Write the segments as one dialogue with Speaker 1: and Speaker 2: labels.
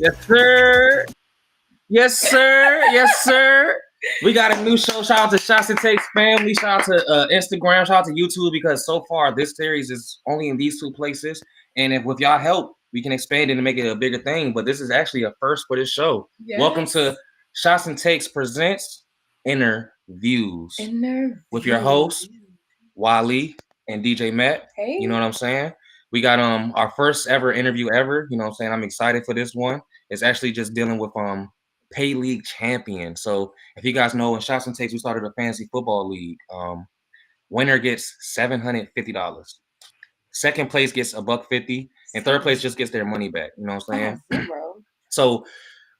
Speaker 1: Yes, sir. Yes, sir. Yes, sir. We got a new show. Shout out to Shots and Takes family. Shout out to Instagram. Shout out to YouTube because so far this series is only in these two places. And if with y'all help, we can expand it and make it a bigger thing. But this is actually a first for this show. Yes. Welcome to Shots and Takes presents Inner Views with your hosts Wally and DJ Matt. Hey. You know what I'm saying? We got our first ever interview ever. You know what I'm saying? I'm excited for this one. It's actually just dealing with Pay League champion. So if you guys know, in Shots and Takes, we started a fantasy football league. Winner gets $750. Second place gets $150, and third place just gets their money back. You know what I'm saying? So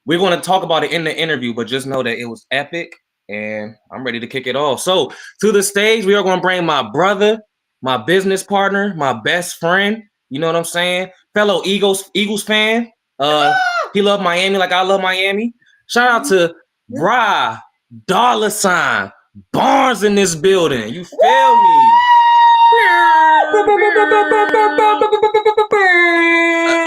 Speaker 1: we're going to talk about it in the interview, but just know that it was epic, and I'm ready to kick it off. So to the stage, we are going to bring my brother, my business partner, my best friend. You know what I'm saying? Fellow Eagles fan. He loved Miami like I love Miami. Shout out to Bra Dollar Sign Barnes in this building. You feel me?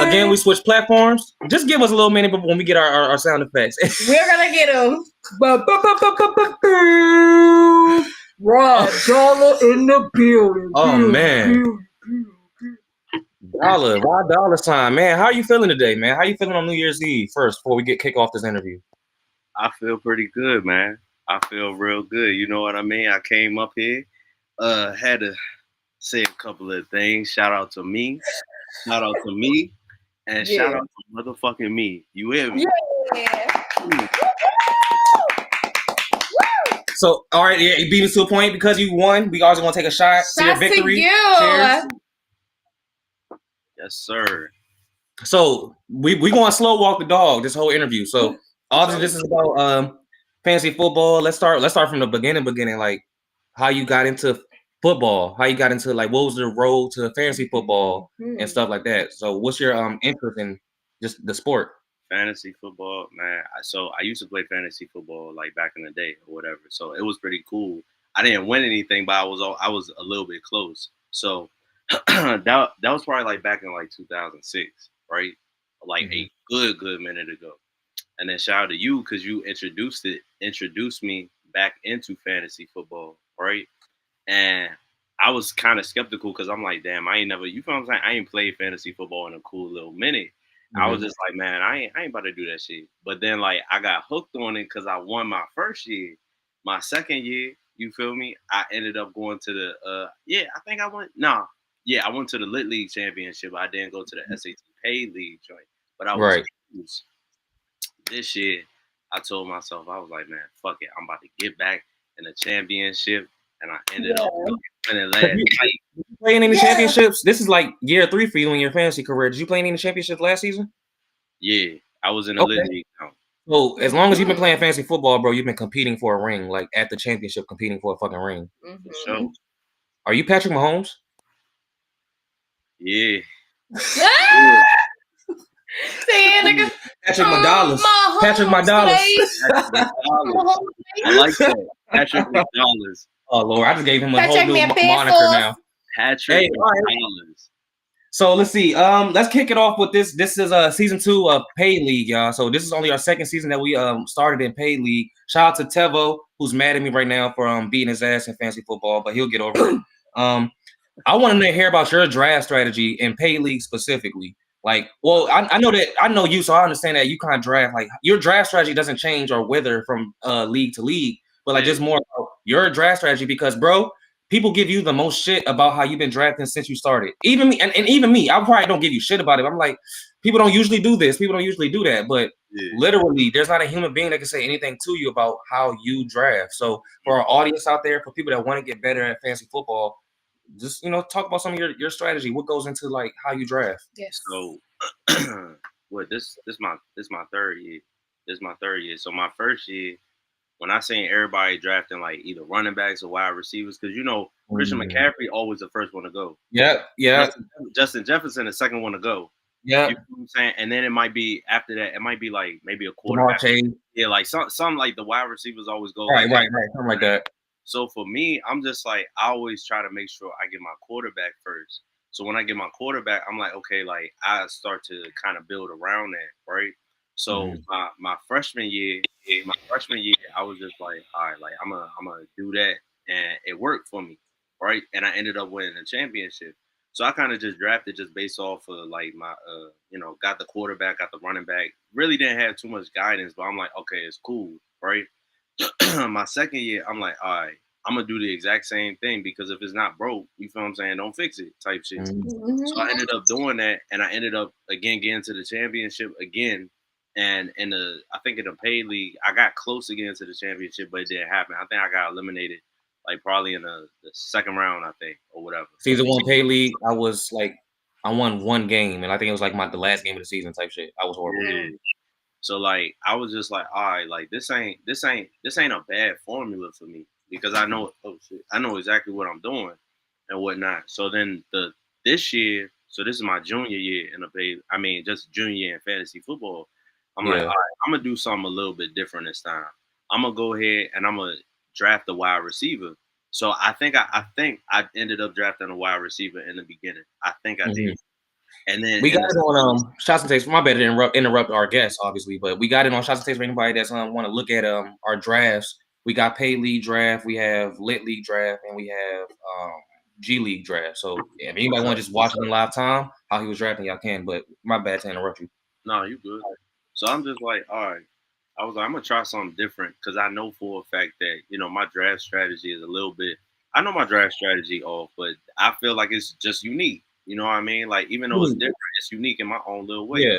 Speaker 1: Again, we switch platforms. Just give us a little minute when we get our sound effects.
Speaker 2: We're gonna get them. Raw Dollar in the building.
Speaker 1: Oh man. Dollar sign, man. How are you feeling today, man? How are you feeling on New Year's Eve first before we kick off this interview?
Speaker 3: I feel pretty good, man. I feel real good. You know what I mean? I came up here, had to say a couple of things. Shout out to me, and shout out to motherfucking me. You hear me?
Speaker 2: Yeah.
Speaker 1: So, all right, yeah, you beat us to a point because you won. We always want to take a shot to your victory.
Speaker 2: You.
Speaker 1: Cheers.
Speaker 3: Yes, sir.
Speaker 1: So we going to slow walk the dog this whole interview. So obviously this is about fantasy football. Let's start from the beginning. Like how you got into football, how you got into like what was the road to fantasy football and stuff like that. So what's your interest in just the sport?
Speaker 3: Fantasy football, man. So I used to play fantasy football like back in the day or whatever. So it was pretty cool. I didn't win anything, but I was a little bit close. So that was probably like back in like 2006, right? Like a good minute ago. And then shout out to you because you introduced me back into fantasy football, right? And I was kind of skeptical because I'm like, damn, I ain't never, you feel what I'm saying? I ain't played fantasy football in a cool little minute. I was just like, man, I ain't about to do that shit. But then like I got hooked on it because I won my first year. My second year, you feel me? I ended up going to the I went to the Lit League Championship. I didn't go to the SAT Pay League joint. But I was this year, I told myself, I was like, man, fuck it. I'm about to get back in the championship. And I ended up winning last night.
Speaker 1: Did you play in any championships? This is like year 3 for you in your fantasy career. Did you play in any championships last season?
Speaker 3: Yeah, I was in the Lit League now.
Speaker 1: So as long as you've been playing fantasy football, bro, you've been competing for a ring, like at the championship, competing for a fucking ring.
Speaker 3: For sure.
Speaker 1: Are you Patrick Mahomes?
Speaker 3: Yeah.
Speaker 1: Patrick Madalis. Patrick Madalis.
Speaker 3: I like that. Patrick Madalis.
Speaker 1: Oh Lord, I just gave him a whole new moniker now.
Speaker 3: Patrick Madalis.
Speaker 1: So let's see. Let's kick it off with this. This is season 2 of Pay League, y'all. So this is only our second season that we started in Pay League. Shout out to Tevo, who's mad at me right now for beating his ass in fantasy football, but he'll get over it. I want to hear about your draft strategy in Pay League specifically. Like, well, I know you, so I understand that you kind of draft, like your draft strategy doesn't change or wither from league to league, but like just more about your draft strategy because, bro, people give you the most shit about how you've been drafting since you started. Even me, and even me, I probably don't give you shit about it. I'm like, people don't usually do this. People don't usually do that. But literally, there's not a human being that can say anything to you about how you draft. So for our audience out there, for people that want to get better at fantasy football, just, talk about some of your strategy. What goes into like how you draft?
Speaker 2: Yes.
Speaker 3: So this my third year. This is my third year. So my first year, when I seen everybody drafting like either running backs or wide receivers, because Christian McCaffrey always the first one to go.
Speaker 1: Yeah.
Speaker 3: Justin Jefferson the second one to go.
Speaker 1: Yeah.
Speaker 3: You know what I'm saying? And then it might be after that, it might be like maybe a quarterback. Yeah, like some like the wide receivers always go.
Speaker 1: Right, something like that.
Speaker 3: So for me, I'm just like, I always try to make sure I get my quarterback first. So when I get my quarterback, I'm like, okay, like I start to kind of build around that, right? So my freshman year, I was just like, all right, like I'm gonna do that, and it worked for me, right? And I ended up winning the championship. So I kind of just drafted just based off of like my, got the quarterback, got the running back. Really didn't have too much guidance, but I'm like, okay, it's cool, right? My second year, I'm like, all right, I'm gonna do the exact same thing because if it's not broke, you feel what I'm saying? Don't fix it, type shit. So I ended up doing that, and I ended up again getting to the championship again. And I think in the paid league, I got close again to the championship, but it didn't happen. I think I got eliminated, like probably in the second round, I think, or whatever.
Speaker 1: Season 1 pay league, I won one game, and I think it was like the last game of the season type shit. I was horrible.
Speaker 3: Yeah. So like I was just like, all right, like this ain't a bad formula for me because I know I know exactly what I'm doing and whatnot. So then this year, so this is my junior year in just junior year in fantasy football. I'm like, all right, I'm gonna do something a little bit different this time. I'm gonna go ahead and I'm gonna draft a wide receiver. So I think I ended up drafting a wide receiver in the beginning. I think I did. And then
Speaker 1: we got it on Shots and Takes. My bad to interrupt our guests, obviously, but we got it on Shots and Takes for anybody that's want to look at our drafts. We got Pay League draft, we have Lit League draft, and we have G League draft. So if anybody want to just watch it in live time, how he was drafting, y'all can. But my bad to interrupt you.
Speaker 3: No, you good. So I'm just like, all right. I was like, I'm gonna try something different because I know for a fact that my draft strategy is a little bit. I know my draft strategy off, but I feel like it's just unique. You know what I mean? Like even though it's different, it's unique in my own little way.
Speaker 1: Yeah.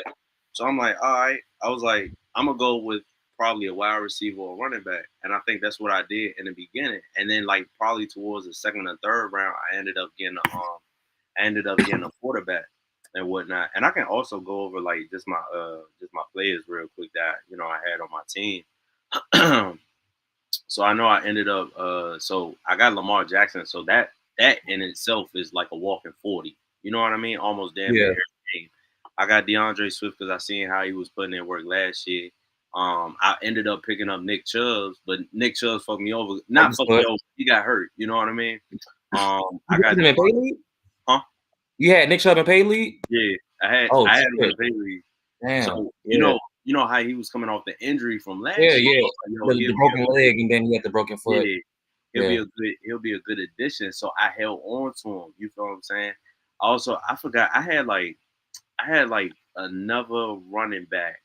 Speaker 3: So I'm like, all right. I was like, I'm gonna go with probably a wide receiver or running back, and I think that's what I did in the beginning. And then like probably towards the second and third round, I ended up getting a quarterback and whatnot. And I can also go over like just my players real quick that I had on my team. So I know I ended up so I got Lamar Jackson. So that in itself is like a walking 40. You know what I mean? Almost damn near every game. I got DeAndre Swift because I seen how he was putting in work last year. I ended up picking up Nick Chubb, but Nick Chubb fucked me over. Not fucked me over. He got hurt. You know what I mean? I got him in
Speaker 1: Pay League? Huh? You had Nick Chubb in Pay League?
Speaker 3: Yeah, I had him in Pay League.
Speaker 1: Damn.
Speaker 3: So you know how he was coming off the injury from last year.
Speaker 1: Yeah. The broken leg, and then he had the broken foot.
Speaker 3: Yeah. He'll be a good addition. So I held on to him. You feel what I'm saying? Also, I forgot I had like another running back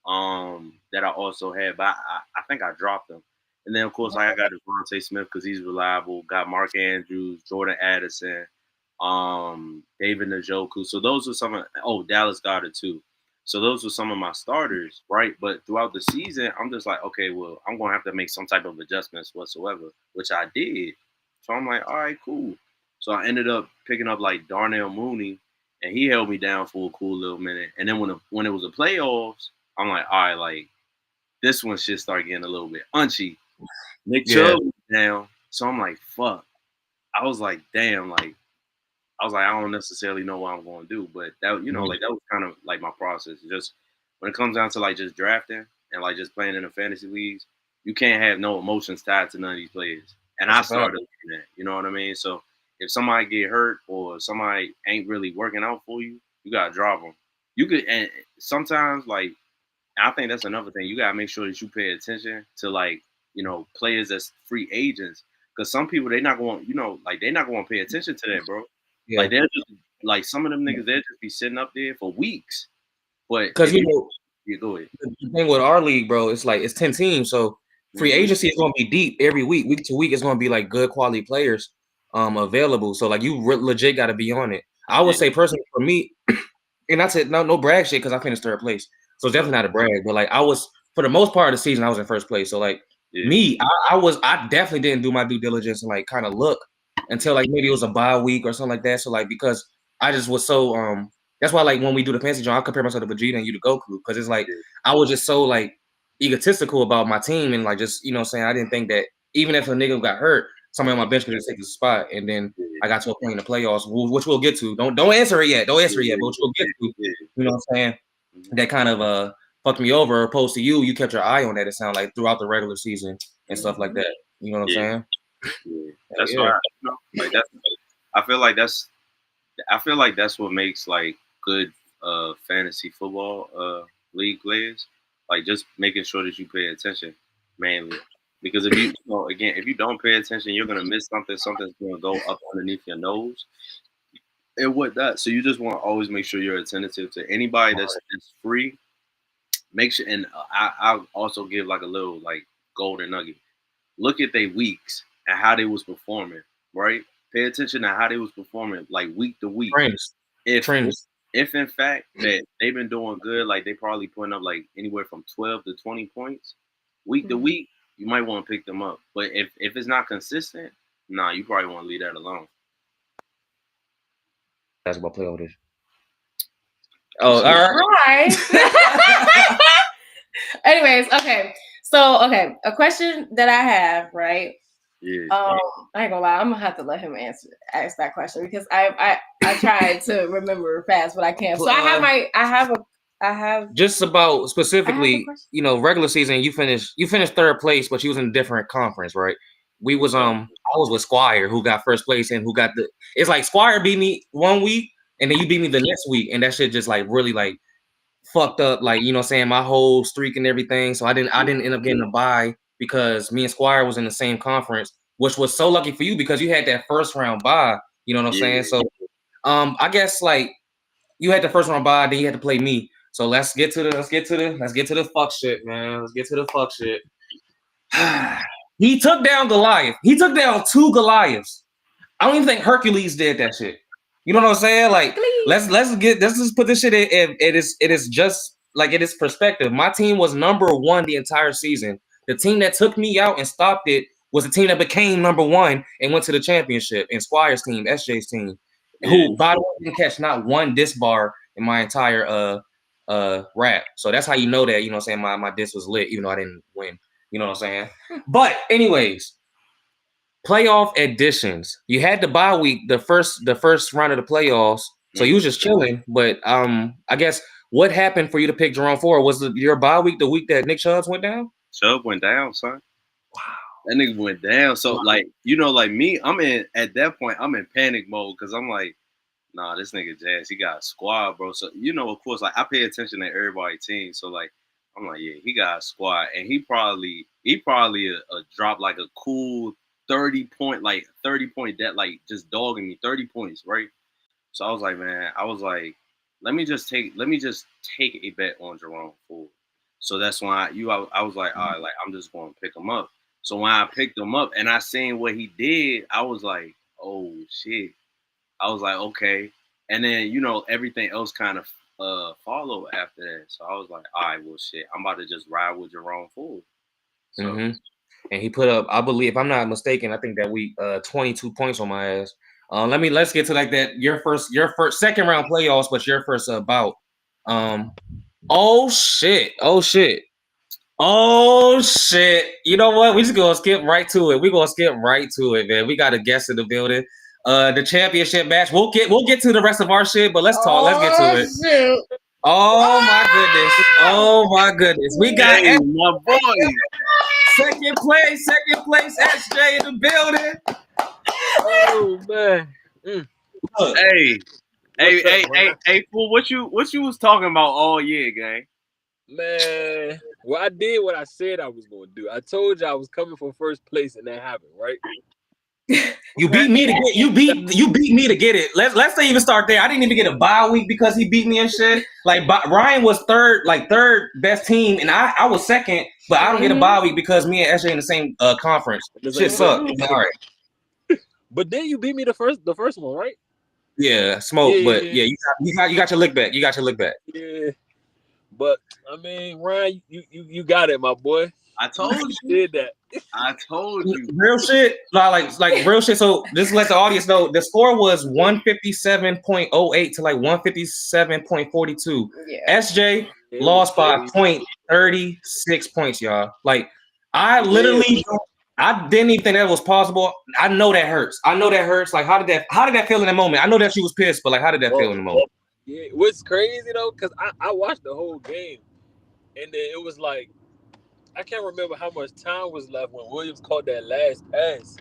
Speaker 3: that I also had, but I think I dropped him. And then of course I got Devontae Smith because he's reliable. Got Mark Andrews, Jordan Addison, David Njoku. So those were some of Dallas Goedert too. So those were some of my starters, right? But throughout the season, I'm just like, okay, well, I'm gonna have to make some type of adjustments whatsoever, which I did. So I'm like, all right, cool. So I ended up picking up like Darnell Mooney, and he held me down for a cool little minute. And then when it was the playoffs, I'm like, all right, like this one should start getting a little bit unchy. Nick Chubb was down, so I'm like, fuck. I was like, damn, like I don't necessarily know what I'm going to do, but that like that was kind of like my process. Just when it comes down to like just drafting and like just playing in the fantasy leagues, you can't have no emotions tied to none of these players. And I started doing that. You know what I mean? So if somebody get hurt or somebody ain't really working out for you, you gotta drop them. You could, and sometimes like I think that's another thing. You gotta make sure that you pay attention to like players that's free agents, because some people they're not going they're not going to pay attention to that, bro. Yeah. Like they're just like some of them niggas they'll just be sitting up there for weeks. But
Speaker 1: because
Speaker 3: you go ahead.
Speaker 1: The thing with our league, bro, it's like it's 10 teams, so free agency is going to be deep every week. Week to week, it's going to be like good quality players available. So like you legit got to be on it. I would say personally for me, and I said no brag shit because I finished third place, so it's definitely not a brag. But like I was for the most part of the season, I was in first place. So like me, I definitely didn't do my due diligence and like kind of look until like maybe it was a bye week or something like that. So like because I just was so that's why like when we do the fantasy draw, I compare myself to Vegeta and you to Goku, because it's like I was just so like egotistical about my team and like just saying I didn't think that even if a nigga got hurt, somebody on my bench could just take the spot. And then I got to a point in the playoffs, which we'll get to. Don't answer it yet. Don't answer it yet, but which we'll get to. You know what I'm saying? That kind of fucked me over. Opposed to you kept your eye on that. It sounded like throughout the regular season and stuff like that. You know what I'm saying?
Speaker 3: Yeah. That's why like that's. I feel like that's what makes like good fantasy football league players, like just making sure that you pay attention mainly. Because if if you don't pay attention, you're gonna miss something. Something's gonna go up underneath your nose, and whatnot. So you just want to always make sure you're attentive to anybody that's free. Make sure, and I'll also give like a little like golden nugget. Look at their weeks and how they was performing. Right, pay attention to how they was performing, like week to week.
Speaker 1: Trends.
Speaker 3: If in fact that they've been doing good, like they probably putting up like anywhere from 12 to 20 points week to week, you might want to pick them up. But if it's not consistent, nah, you probably want to leave that alone.
Speaker 1: Basketball player this. Oh, all
Speaker 2: right. Anyways, okay. So, a question that I have, right?
Speaker 3: Yeah.
Speaker 2: I ain't gonna lie, I'm gonna have to let him ask that question because I tried to remember fast, but I can't. So I have
Speaker 1: just about specifically, regular season. You finished third place, but you was in a different conference, right? We was I was with Squire, who got first place and who got it's like Squire beat me one week and then you beat me the next week, and that shit just like really like fucked up, like, you know what I'm saying, my whole streak and everything. So I didn't end up getting a bye because me and Squire was in the same conference, which was so lucky for you because you had that first round bye, you know what I'm saying? So I guess like you had the first round bye, then you had to play me. So let's get to the fuck shit, man. Let's get to the fuck shit. He took down Goliath. He took down 2 Goliaths. I don't even think Hercules did that shit. You know what I'm saying? Like, let's just put this shit in. It is just like it is perspective. My team was number 1 the entire season. The team that took me out and stopped it was the team that became number 1 and went to the championship. And Squire's team, SJ's team, who by the way didn't catch not one disc bar in my entire rap. So that's how you know that, you know what I'm saying, my disc was lit, even though I didn't win. You know what I'm saying? But anyways, playoff editions. You had the bye week, the first round of the playoffs. So you was just chilling. But I guess what happened for you to pick Jerome Ford? Was your bye week the week that Nick Chubb went down?
Speaker 3: Chubb went down, son. Wow. That nigga went down. So like, like me, at that point, I'm in panic mode because I'm like, nah, this nigga Jazz, he got a squad, bro. So of course, like I pay attention to everybody's team. So like I'm like, yeah, he got a squad. And he probably dropped like a cool 30 point that like just dogging me 30 points, right? So I was like, man, let me just take a bet on Jerome Ford. So that's why I was like, all right, like I'm just going to pick him up. So when I picked him up and I seen what he did, I was like, oh shit. I was like, okay. And then everything else kind of followed after that. So I was like, all right, well shit, I'm about to just ride with Jerome Ford. So
Speaker 1: and he put up, I believe, if I'm not mistaken, I think that week 22 points on my ass. Let's get to like that. Your first second round playoffs, but your first bout. Oh shit. You know what? We just gonna skip right to it. We're gonna skip right to it, man. We got a guest in the building. The championship match. We'll get to the rest of our shit, but let's talk. Let's get to it.
Speaker 2: Shoot.
Speaker 1: Oh my goodness. We got
Speaker 3: my boy.
Speaker 1: Second place, SJ in the building.
Speaker 4: Oh man.
Speaker 3: Hey, fool, what you was talking about all year, gang?
Speaker 4: Man, well, I did what I said I was gonna do. I told you I was coming for first place, and that happened, right?
Speaker 1: You beat me to get it. Let's not even start there. I didn't even get a bye week because he beat me and shit. Like Ryan was third best team, and I was second, but I don't get a bye week because me and SJ in the same conference. Shit sucked. All right.
Speaker 4: But then you beat me the first one, right?
Speaker 1: Yeah, smoke. Yeah, but yeah, you got your lick back.
Speaker 4: Yeah, but I mean, Ryan, you got it, my boy.
Speaker 3: I told you.
Speaker 4: Did that.
Speaker 3: I told you.
Speaker 1: Real shit. Like real shit. So just let the audience know the score was 157.08 to like 157.42. Yeah. SJ lost by 0.36 points, y'all. Like I didn't even think that was possible. I know that hurts. Like how did that feel in the moment? I know that she was pissed, but like how did that feel in the moment?
Speaker 4: Yeah, what's crazy though, because I watched the whole game, and then it was like I can't remember how much time was left when Williams caught that last pass.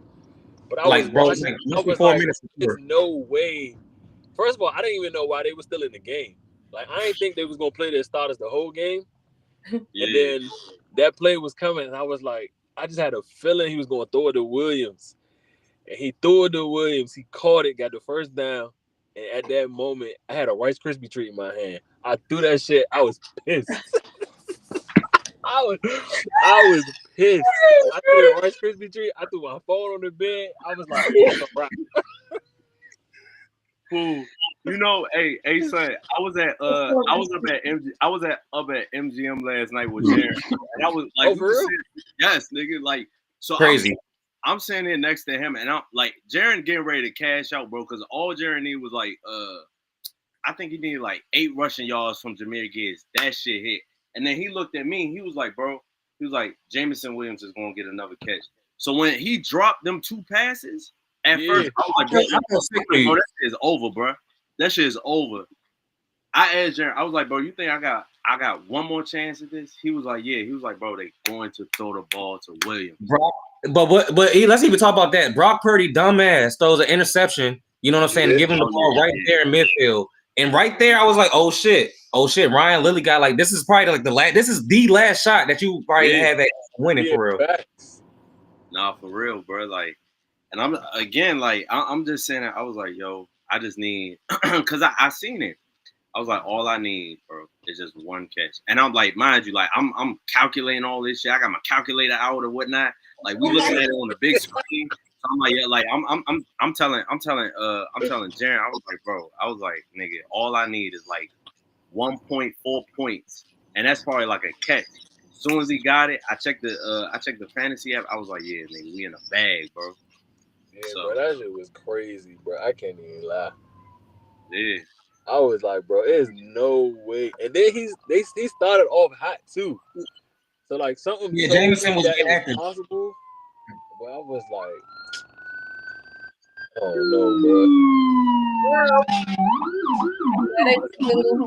Speaker 4: But I was watching. I was like, there's no way. First of all, I didn't even know why they were still in the game. Like I didn't think they was gonna play their starters the whole game.
Speaker 3: Yeah.
Speaker 4: And then that play was coming, and I was like, I just had a feeling he was going to throw it to Williams. And he threw it to Williams. He caught it, got the first down. And at that moment, I had a Rice Krispie treat in my hand. I threw that shit. I was pissed. I was pissed. I threw a Rice Krispie treat. I threw my phone on the bed. I was like, oh, right.
Speaker 3: Cool. You know, hey son, I was up at MGM last night with Jaron. And I was like,
Speaker 4: oh, for real?
Speaker 3: Yes, nigga. Like, so
Speaker 1: Crazy.
Speaker 3: I'm standing here next to him, and I'm like, Jaron getting ready to cash out, bro, because all Jaron needed was like, I think he needed like 8 rushing yards from Jahmyr Gibbs. That shit hit. And then he looked at me, and he was like, bro, Jameson Williams is going to get another catch. So when he dropped them 2 passes, at first, I was like, bro, that shit is over, bro. That shit is over. I asked Jaron, I was like, bro, you think I got one more chance at this? He was like, yeah. He was like, bro, they going to throw the ball to Williams.
Speaker 1: Brock, but let's even talk about that. Brock Purdy, dumbass, throws an interception. You know what I'm saying? To give him the ball right there in midfield. And right there, I was like, oh shit. Ryan Lilly got like, this is probably like this is the last shot that you probably have at winning for real.
Speaker 3: Nah, for real, bro. Like, and I'm again, like, I'm just saying that I was like, yo, I just need, because I seen it. I was like, all I need, bro, is just one catch. And I'm like, mind you, like, I'm calculating all this shit. I got my calculator out or whatnot. Like, we looking at it on the big screen. So I'm like, yeah, like, I'm telling Jaron, I was like, bro, nigga, all I need is like 1.4 points, and that's probably like a catch. As soon as he got it, I checked the fantasy app. I was like, yeah, nigga, we in a bag, bro.
Speaker 4: Yeah, so, bro, that shit was crazy, bro. I can't even lie.
Speaker 3: Yeah.
Speaker 4: I was like, bro, there's no way. And then he started off hot too. So like something
Speaker 1: Jameson was active.
Speaker 4: Possible. But I was like, oh no, bro.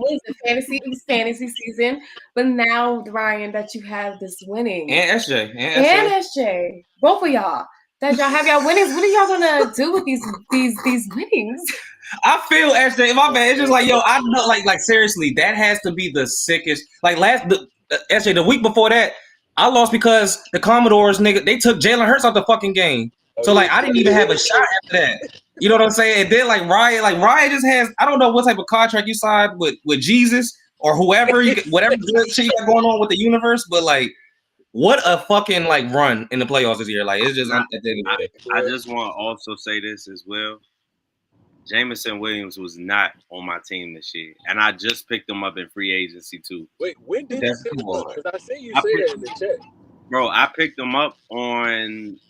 Speaker 2: It's fantasy season, but now Ryan, that you have this winning
Speaker 1: and SJ,
Speaker 2: both of y'all. That y'all have y'all winnings. What are y'all gonna do with these winnings?
Speaker 1: I feel SJ, my bad. It's just like, yo, I know, like seriously, that has to be the sickest. Like SJ, the week before that, I lost because the Commodores, nigga, they took Jalen Hurts out the fucking game. So like, I didn't even have a shot after that. You know what I'm saying? And then like Ryan just has, I don't know what type of contract you signed with Jesus or whoever, whatever good shit you got going on with the universe, but like, what a fucking like run in the playoffs this year. Like, it's just,
Speaker 3: I just want to also say this as well. Jameson Williams was not on my team this year, and I just picked him up in free agency too.
Speaker 4: Wait, when did you pick him up? Because I see you say that in the chat.
Speaker 3: Bro, I picked him up on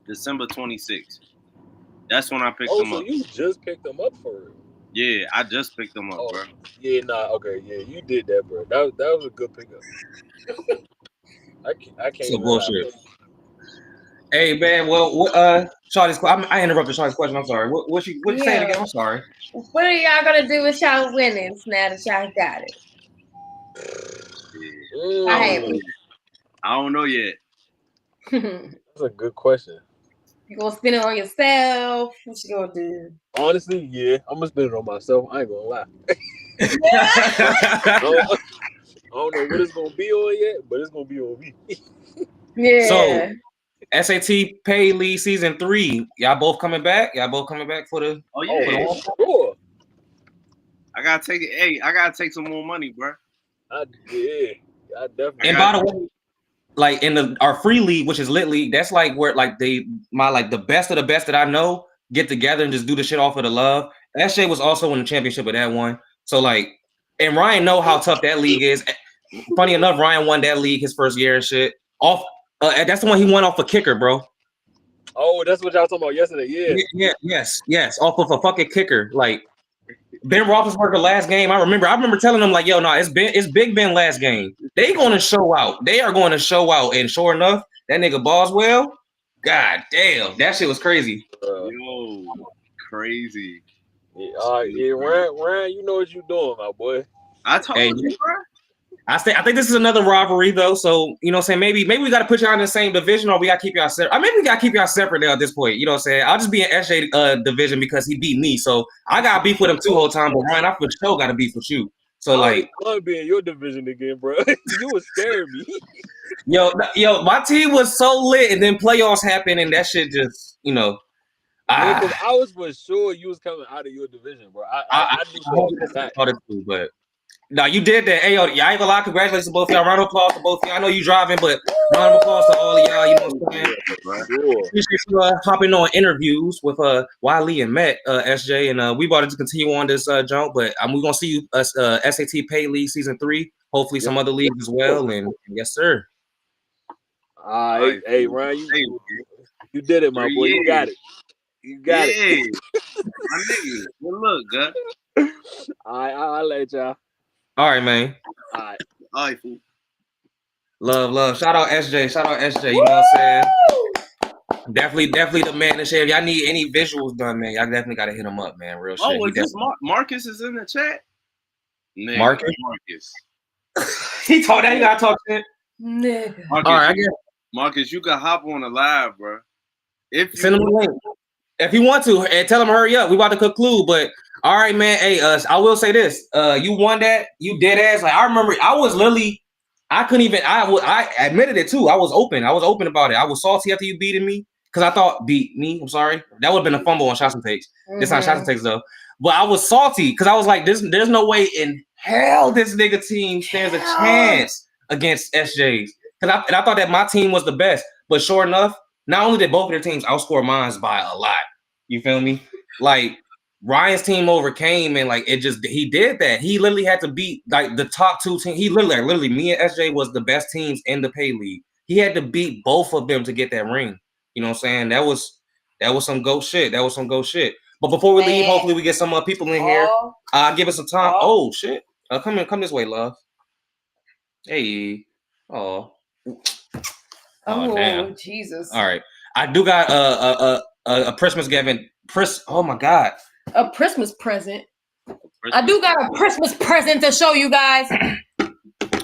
Speaker 3: December 26th. That's when I picked him up.
Speaker 4: Oh, so you just picked him up for real?
Speaker 3: Yeah, I just picked him up, bro.
Speaker 4: Yeah, okay, yeah, you did that, bro. That was a good pickup. I can't.
Speaker 1: So bullshit. Hey man, well, Shawty's, I interrupted Shawty's question. I'm sorry. What you say it again? I'm sorry.
Speaker 2: What are y'all gonna do with y'all winnings now that y'all got it?
Speaker 3: I don't know yet.
Speaker 4: That's a good question.
Speaker 2: You gonna spend it on yourself? What you gonna do?
Speaker 4: Honestly, yeah, I'm gonna spend it on myself. I ain't gonna lie. I don't know what it's gonna be on yet, but it's gonna be on me.
Speaker 2: Yeah.
Speaker 1: So SAT Pay League Season 3. Y'all both coming back? For the?
Speaker 3: Oh yeah,
Speaker 4: sure.
Speaker 3: I gotta take it. Hey, I gotta take some more money, bro.
Speaker 4: I definitely.
Speaker 1: And by the way, like in our free league, which is Lit League, that's like where like the best of the best that I know get together and just do the shit off of the love. SJ was also in the championship of that one. So like, and Ryan know how tough that league is. Funny enough, Ryan won that league his first year and shit. That's the one he won off a kicker, bro.
Speaker 4: Oh, that's what y'all talking about yesterday. Yeah.
Speaker 1: Yes. Off of a fucking kicker. Like Ben Roethlisberger last game. I remember telling them like, yo, no, it's Big Ben last game. They are going to show out. And sure enough, that nigga Boswell, god damn, that shit was crazy.
Speaker 3: Yo, crazy.
Speaker 4: Yeah, all right, yeah, Ryan, you know what you doing, my boy.
Speaker 3: I told you, bro.
Speaker 1: I think this is another rivalry though, so you know what I'm saying, maybe we got to put y'all in the same division, or we got to keep y'all separate. Maybe we got to keep y'all separate now at this point. You know what I'm saying? I'll just be in SJ division because he beat me, so I got beef with him too whole time. But Ryan, I for sure got to beef with you. So like,
Speaker 4: I want to be in your division again, bro. You was scaring me.
Speaker 1: yo, my team was so lit, and then playoffs happened, and that shit just,
Speaker 4: Because I was for sure you was coming out of your division, bro. I knew for a fact.
Speaker 1: But no, you did that. Hey, yo, y'all ain't gonna lie. Congratulations to both of y'all. Round of applause to both of y'all. I know you driving, but round of applause to all of y'all. You know what I'm saying?
Speaker 4: Sure.
Speaker 1: Appreciate you hopping on interviews with Wiley and Matt, SJ, and we about to continue on this jump. But we're gonna see you SAT Pay League Season 3. Hopefully, some other leagues as well. And yes, sir.
Speaker 4: Hey, Ryan, you did it, my boy. You got it. You got it.
Speaker 3: My nigga. Good look, God.
Speaker 4: All right, I'll let y'all.
Speaker 1: All right, man.
Speaker 4: All right, fool.
Speaker 1: Love. Shout out SJ. You know what I'm saying? Definitely the man to share. If y'all need any visuals done, man, y'all definitely gotta hit him up, man. Real shit.
Speaker 3: Was this Marcus is in the chat? Nigga,
Speaker 1: Marcus. He told that he gotta talk shit.
Speaker 2: Nigga.
Speaker 3: Marcus,
Speaker 1: all right, I guess.
Speaker 3: Marcus, you can hop on the live, bro.
Speaker 1: Send him a link if you want to, and tell him hurry up. We about to conclude, but all right, man. Hey, I will say this: you won that. You dead ass. Like I remember, I was literally, I couldn't even. I admitted it too. I was open about it. I was salty after you beating me because I thought beat me. I'm sorry. That would have been a fumble on shots and takes. This not shots and takes though. But I was salty because I was like, there's no way in hell this nigga team stands a chance against SJ's. Because I thought that my team was the best, but sure enough. Not only did both of their teams outscore mine by a lot, you feel me? Like Ryan's team overcame, and like he did that. He literally had to beat like the top two teams. He literally, me and SJ was the best teams in the pay league. He had to beat both of them to get that ring. You know what I'm saying? That was some GOAT shit. But before we leave, hopefully we get some people in here. Give us some time. Oh shit! Come this way, love. Hey.
Speaker 2: Oh
Speaker 1: damn.
Speaker 2: Jesus!
Speaker 1: All right, I do got a Christmas Gavin. Oh my God,
Speaker 2: a Christmas present. I do got a Christmas present to show you guys.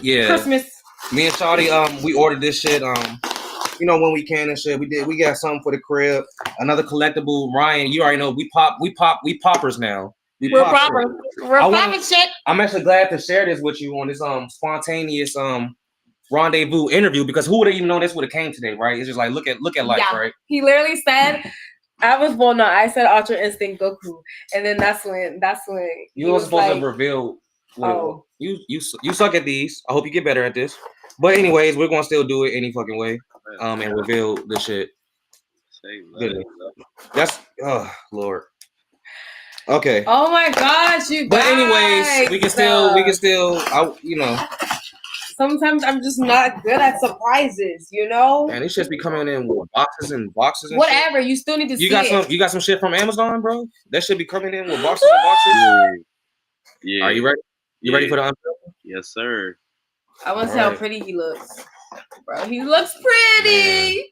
Speaker 1: Yeah,
Speaker 2: Christmas.
Speaker 1: Me and Shawty, we ordered this shit. When we can and shit. We got something for the crib. Another collectible. Ryan, you already know we poppers now.
Speaker 2: We're poppers. We're popping shit.
Speaker 1: I'm actually glad to share this with you on this spontaneous rendezvous interview because who would have even known this would have came today, right? It's just like look at life, right?
Speaker 2: He literally said, I said Ultra Instinct Goku, and then that's when
Speaker 1: you were supposed to reveal. Oh, you suck at these. I hope you get better at this. But anyways, we're gonna still do it any fucking way, and reveal the shit. That's Lord. Okay.
Speaker 2: Oh my gosh, you guys.
Speaker 1: But anyways, we can still.
Speaker 2: Sometimes I'm just not good at surprises,
Speaker 1: Man, these shits be coming in with boxes and boxes. And
Speaker 2: whatever,
Speaker 1: shit.
Speaker 2: You still need to see
Speaker 1: it. You got some shit from Amazon, bro? That should be coming in with boxes and boxes. Yeah. Are you ready? You ready for the unveiling?
Speaker 3: Yes, sir.
Speaker 2: I want to see how pretty he looks, bro. He looks pretty.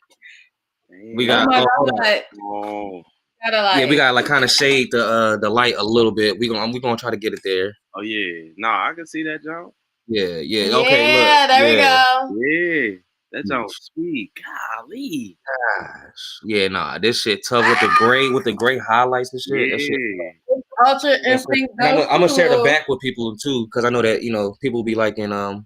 Speaker 3: Man.
Speaker 1: We got. We gotta like kind of shade the light a little bit. We gonna try to get it there.
Speaker 3: Oh yeah, I can see that, John.
Speaker 1: Yeah. Okay, look.
Speaker 2: There we go.
Speaker 3: Yeah, that sounds sweet. Golly.
Speaker 1: Gosh. Yeah, this shit tough with the gray highlights and shit.
Speaker 3: Yeah.
Speaker 1: That shit.
Speaker 2: Ultra Instinct.
Speaker 1: I'm gonna share the back with people too, because I know that people be liking to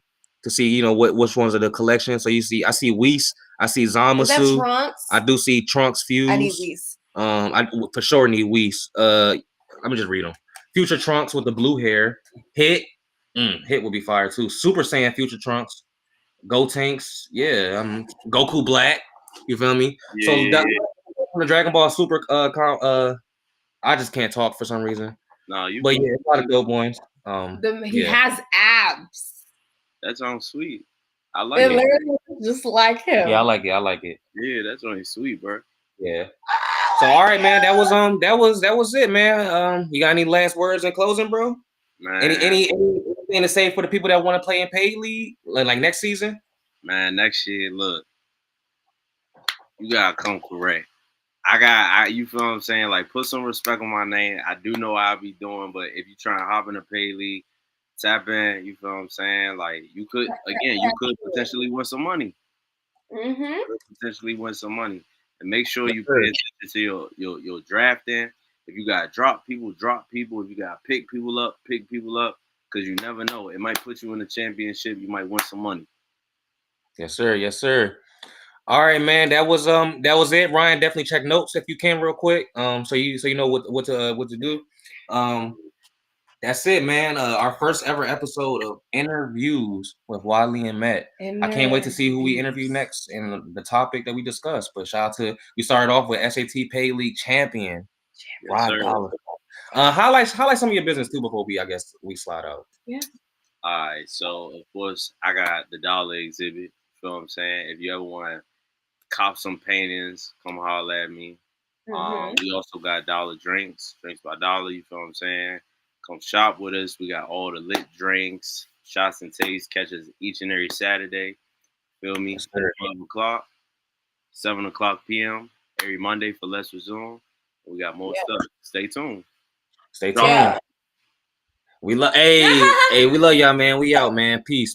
Speaker 1: see which ones are the collection. So I see Whis, I see Zamasu.
Speaker 2: Trunks?
Speaker 1: I do see Trunks Fuse.
Speaker 2: I need Whis.
Speaker 1: I for sure need Whis. Let me just read them. Future Trunks with the blue hair. Hit would be fire too. Super Saiyan Future Trunks. Gotenks. Yeah. Goku Black. You feel me?
Speaker 3: Yeah.
Speaker 1: So that the Dragon Ball Super I just can't talk for some reason.
Speaker 3: No, you.
Speaker 1: But yeah, it's a lot of dope boys.
Speaker 2: He has abs.
Speaker 3: That sounds sweet. I like
Speaker 2: it. Literally just like him.
Speaker 1: Yeah, I like it.
Speaker 3: Yeah, that's really sweet, bro.
Speaker 1: Yeah. So all right, man. That was it, man. You got any last words in closing, bro?
Speaker 3: Man.
Speaker 1: Anything to say for the people that want to play in paid league like next season?
Speaker 3: Man, next year, look, you gotta come correct. You feel what I'm saying? Like, put some respect on my name. I do know I'll be doing, but if you try to hop in a paid league, tap in. You feel what I'm saying? Like, you could potentially win some money. Potentially win some money. And make sure you pay attention to your drafting. If you got to drop people. If you got to pick people up. because you never know. It might put you in the championship. You might win some money.
Speaker 1: Yes, sir. Yes, sir. All right, man. That was it. Ryan, definitely check notes if you can real quick. So you know what to do. That's it, man. Our first ever episode of interviews with Wiley and Matt. I can't wait to see who we interview next and the topic that we discussed. But shout out to, we started off with SAT Pay League champion, Rod Dollar. Highlight some of your business too before we slide out.
Speaker 2: Yeah.
Speaker 3: All right. So of course I got the dollar exhibit. You feel what I'm saying? If you ever want to cop some paintings, come holler at me. We also got dollar drinks by dollar. You feel what I'm saying? Come shop with us. We got all the lit drinks, shots and tastes, catches each and every Saturday. Feel me? 12 o'clock, 7 o'clock p.m. every Monday for Let's Resume. We got more stuff. Stay tuned.
Speaker 1: Stay tuned. We love, hey, we love y'all, man. We out, man. Peace.